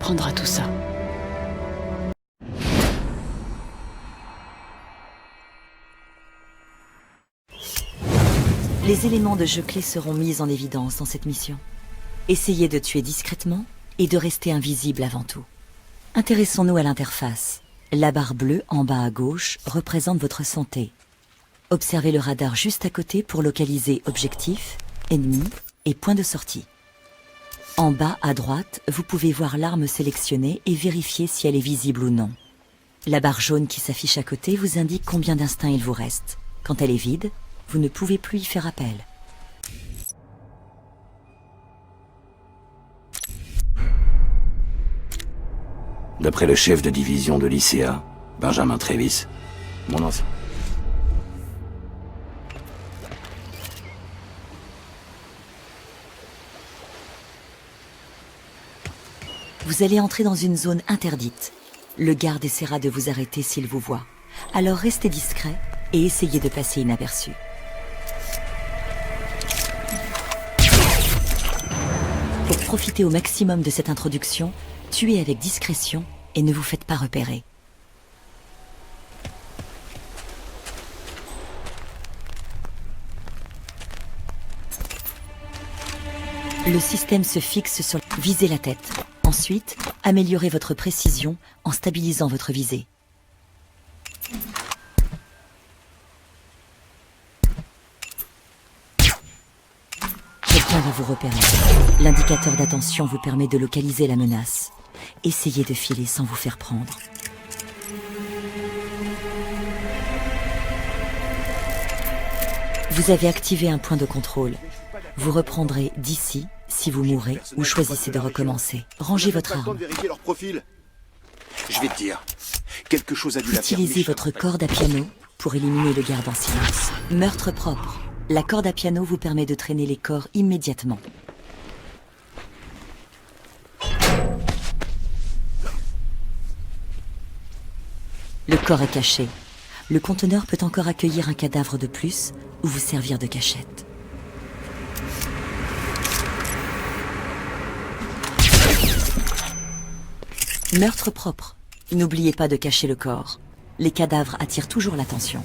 comprendra tout ça. Les éléments de jeu clés seront mis en évidence dans cette mission. Essayez de tuer discrètement et de rester invisible avant tout. Intéressons-nous à l'interface. La barre bleue en bas à gauche représente votre santé. Observez le radar juste à côté pour localiser objectif, ennemi et point de sortie. En bas à droite, vous pouvez voir l'arme sélectionnée et vérifier si elle est visible ou non. La barre jaune qui s'affiche à côté vous indique combien d'instinct il vous reste. Quand elle est vide, vous ne pouvez plus y faire appel. D'après le chef de division de l'ICA, Benjamin Travis, mon ancien... Vous allez entrer dans une zone interdite. Le garde essaiera de vous arrêter s'il vous voit. Alors restez discret et essayez de passer inaperçu. Pour profiter au maximum de cette introduction, tuez avec discrétion et ne vous faites pas repérer. Le système se fixe sur... Visez la tête. Ensuite, améliorez votre précision en stabilisant votre visée. Quelqu'un va vous repérer. L'indicateur d'attention vous permet de localiser la menace. Essayez de filer sans vous faire prendre. Vous avez activé un point de contrôle. Vous reprendrez d'ici si vous mourrez ou choisissez de recommencer. Rangez votre arme. Je vais te dire, quelque chose a dû la faire. Utilisez votre corde à piano pour éliminer le garde en silence. Meurtre propre. La corde à piano vous permet de traîner les corps immédiatement. Le corps est caché. Le conteneur peut encore accueillir un cadavre de plus ou vous servir de cachette. Meurtre propre. N'oubliez pas de cacher le corps. Les cadavres attirent toujours l'attention.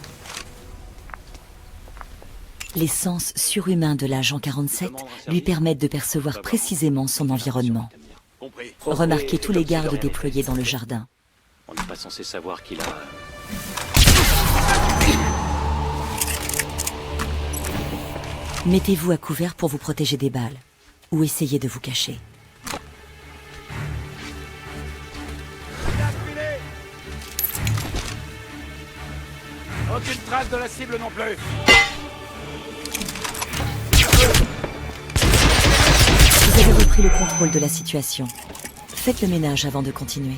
Les sens surhumains de l'agent 47 lui permettent de percevoir précisément son environnement. Remarquez tous les gardes déployés dans le jardin. On n'est pas censé savoir qu'il a... Mettez-vous à couvert pour vous protéger des balles, ou essayez de vous cacher. Aucune trace de la cible non plus. Vous avez repris le contrôle de la situation. Faites le ménage avant de continuer.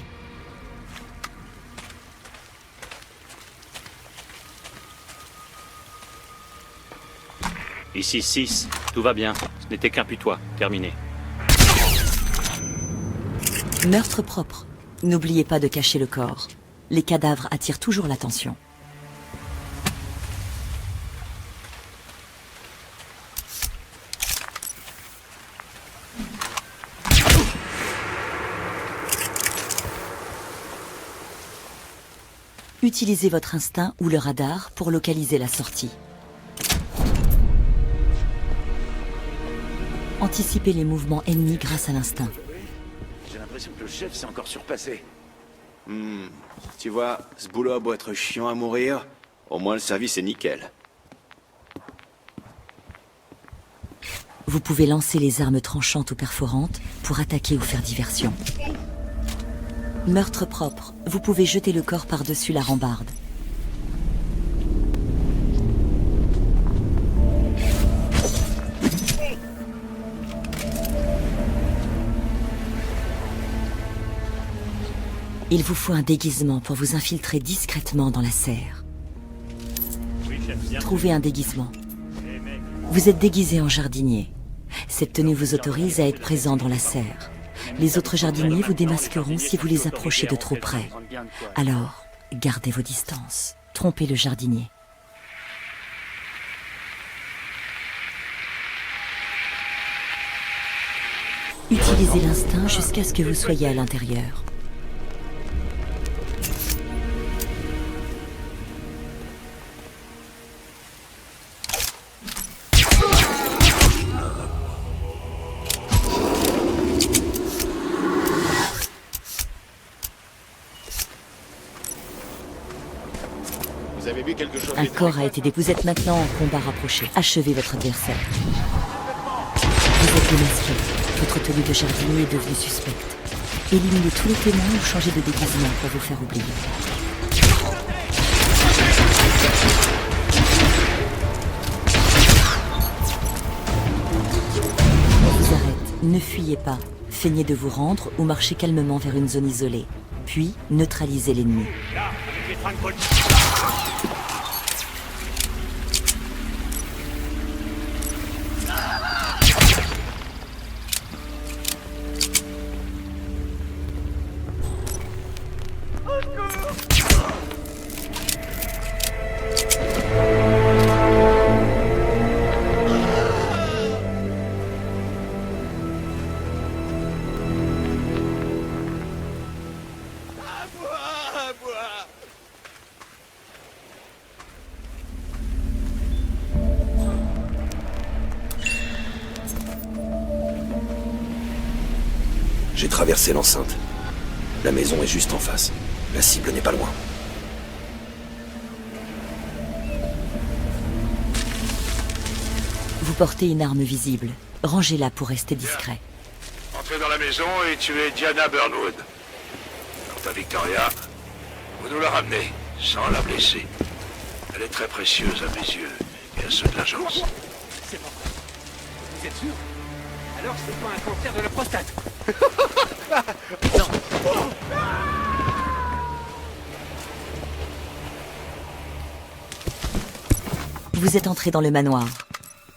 Ici 6, tout va bien. Ce n'était qu'un putois. Terminé. Meurtre propre. N'oubliez pas de cacher le corps. Les cadavres attirent toujours l'attention. Utilisez votre instinct ou le radar pour localiser la sortie. Anticipez les mouvements ennemis grâce à l'instinct. J'ai l'impression que le chef s'est encore surpassé. Tu vois, ce boulot a beau être chiant à mourir, au moins le service est nickel. Vous pouvez lancer les armes tranchantes ou perforantes pour attaquer ou faire diversion. Meurtre propre. Vous pouvez jeter le corps par-dessus la rambarde. Il vous faut un déguisement pour vous infiltrer discrètement dans la serre. Trouvez un déguisement. Vous êtes déguisé en jardinier. Cette tenue vous autorise à être présent dans la serre. Les autres jardiniers vous démasqueront si vous les approchez de trop près. Alors, gardez vos distances. Trompez le jardinier. Utilisez Utilisez l'instinct jusqu'à ce que vous soyez à l'intérieur. Vous avez vu quelque chose Un corps a été déposé. Vous êtes maintenant en combat rapproché. Achevez votre adversaire. Vous êtes démasqué. Votre tenue de jardinier est devenue suspecte. Éliminez tous les témoins ou changez de déguisement pour vous faire oublier. On vous arrête. Ne fuyez pas. Feignez de vous rendre ou marchez calmement vers une zone isolée. Puis, neutralisez l'ennemi. Là, avec les fringues volées. J'ai traversé l'enceinte. La maison est juste en face. La cible n'est pas loin. Vous portez une arme visible. Rangez-la pour rester discret. Entrez dans la maison et tuez Diana Burnwood. Quant à Victoria, vous nous la ramenez, sans la blesser. Elle est très précieuse à mes yeux et à ceux de l'agence. C'est bon. Vous êtes sûr? Alors c'est pas un cancer de la prostate. Vous êtes entré dans le manoir.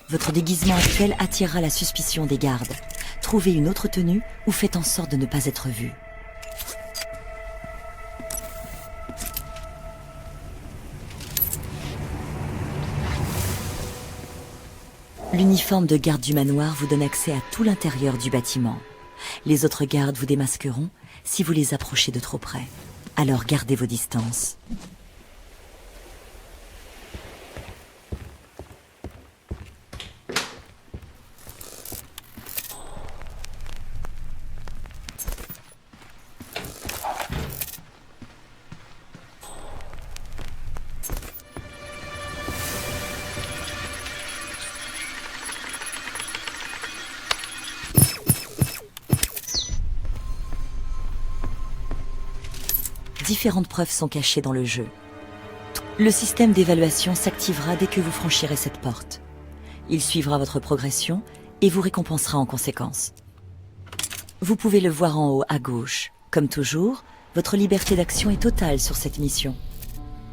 Votre déguisement actuel attirera la suspicion des gardes. Trouvez une autre tenue ou faites en sorte de ne pas être vu. L'uniforme de garde du manoir vous donne accès à tout l'intérieur du bâtiment. Les autres gardes vous démasqueront si vous les approchez de trop près. Alors gardez vos distances. Différentes preuves sont cachées dans le jeu. Le système d'évaluation s'activera dès que vous franchirez cette porte. Il suivra votre progression et vous récompensera en conséquence. Vous pouvez le voir en haut à gauche. Comme toujours, votre liberté d'action est totale sur cette mission.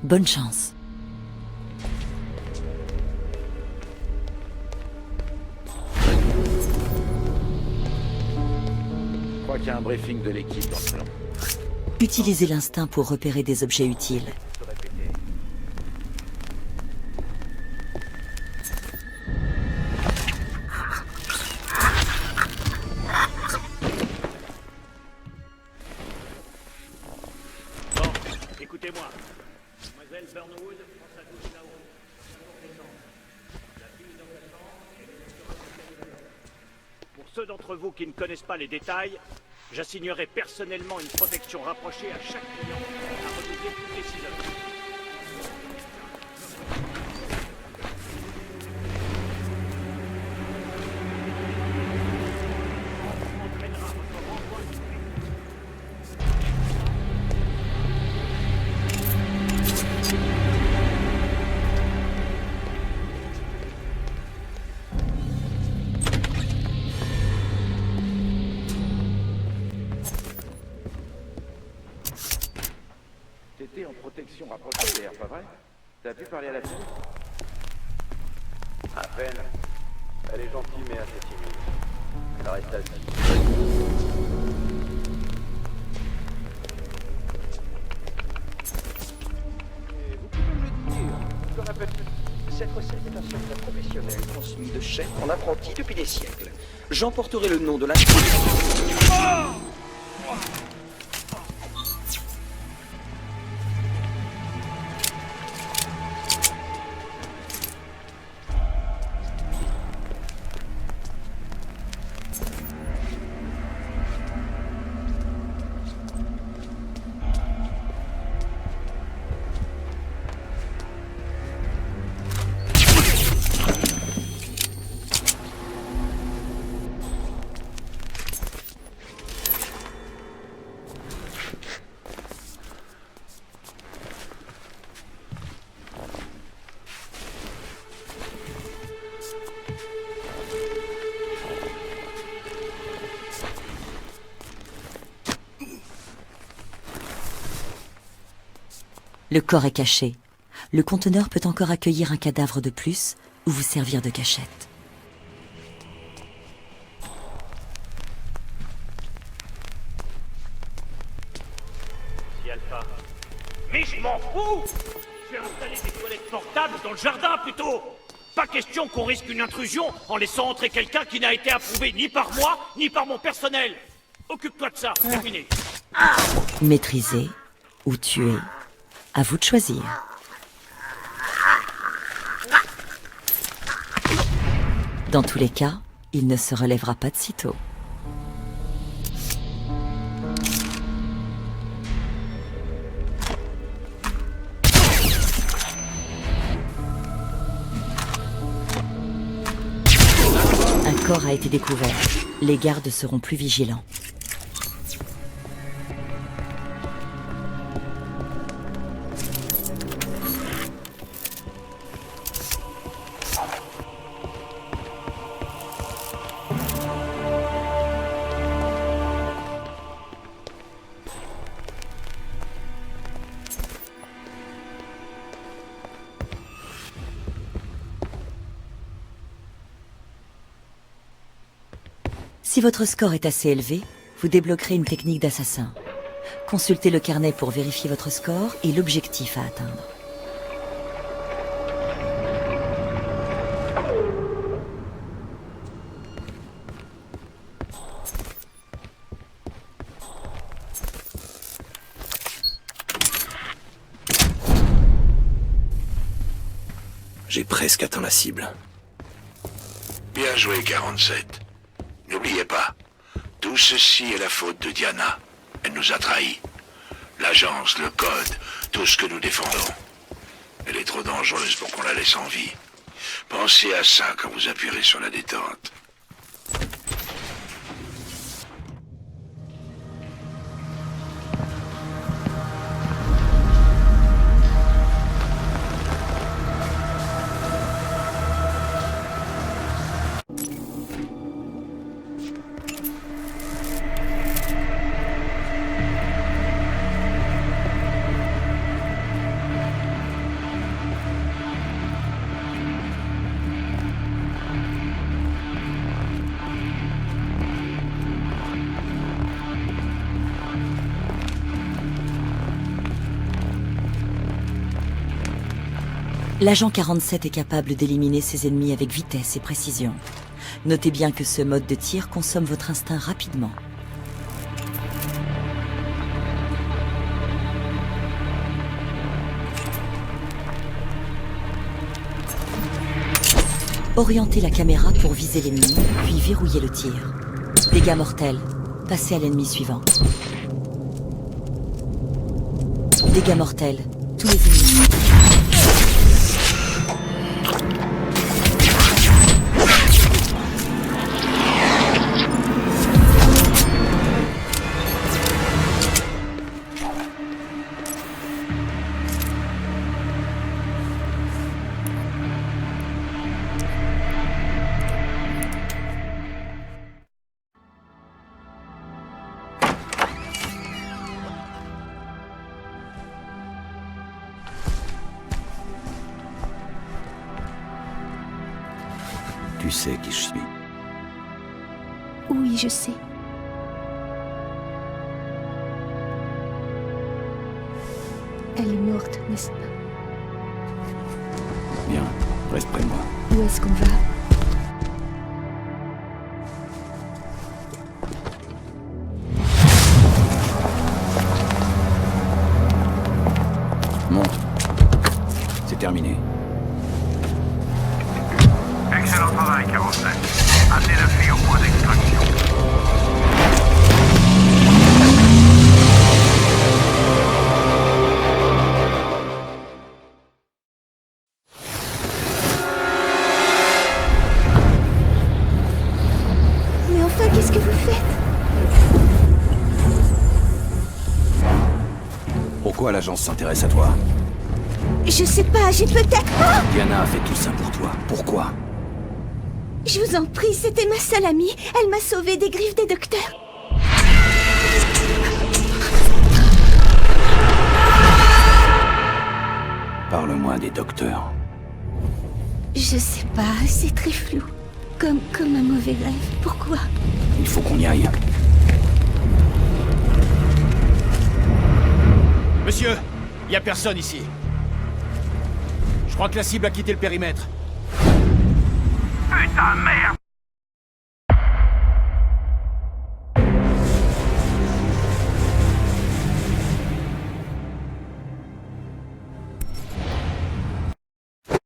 Bonne chance. Je crois qu'il y a un briefing de l'équipe dans le salon. Utilisez l'instinct pour repérer des objets utiles. Bon, écoutez-moi. Mademoiselle Burnwood prend sa douche là-haut. La fille dans sa chambre et les pour ceux d'entre vous qui ne connaissent pas les détails, j'assignerai personnellement une protection rapprochée à chaque client à renouveler toutes les 6 heures. On entraînera votre renvoi du T'étais en protection rapprochée hier, pas vrai? T'as pu parler à la fille? À peine. Elle est gentille mais assez timide. Elle reste assise. Et vous pouvez me le dire, je le répète. Cette recette est un secret professionnel transmis de chef en apprenti depuis des siècles. J'emporterai le nom de la... Le corps est caché. Le conteneur peut encore accueillir un cadavre de plus ou vous servir de cachette. Si Alpha. Mais je m'en fous! Je vais installer des toilettes portables dans le jardin plutôt! Pas question qu'on risque une intrusion en laissant entrer quelqu'un qui n'a été approuvé ni par moi, ni par mon personnel! Occupe-toi de ça, terminé! Maîtriser ou tuer, à vous de choisir. Dans tous les cas, il ne se relèvera pas de sitôt. Un corps a été découvert. Les gardes seront plus vigilants. Si votre score est assez élevé, vous débloquerez une technique d'assassin. Consultez le carnet pour vérifier votre score et l'objectif à atteindre. J'ai presque atteint la cible. Bien joué, 47. N'oubliez pas, tout ceci est la faute de Diana. Elle nous a trahis. L'agence, le code, tout ce que nous défendons. Elle est trop dangereuse pour qu'on la laisse en vie. Pensez à ça quand vous appuierez sur la détente. L'agent 47 est capable d'éliminer ses ennemis avec vitesse et précision. Notez bien que ce mode de tir consomme votre instinct rapidement. Orientez la caméra pour viser l'ennemi, puis verrouillez le tir. Dégâts mortels. Passez à l'ennemi suivant. Dégâts mortels. Tous les ennemis. Tu sais qui je suis. Oui, je sais. Elle est morte, n'est-ce pas? Bien, reste près de moi. Où est-ce qu'on va? terminé. Excellent travail, 47. Amenez la fille au point d'extraction. Mais enfin, qu'est-ce que vous faites? Pourquoi l'agence s'intéresse à toi? Je sais pas, j'ai peut-être... Ah! Diana a fait tout ça pour toi. Pourquoi? Je vous en prie, c'était ma seule amie. Elle m'a sauvée des griffes des docteurs. Parle-moi des docteurs. Je sais pas, c'est très flou. Comme un mauvais rêve. Pourquoi? Il faut qu'on y aille. Monsieur, y a personne ici. Je crois que la cible a quitté le périmètre. Putain, merde!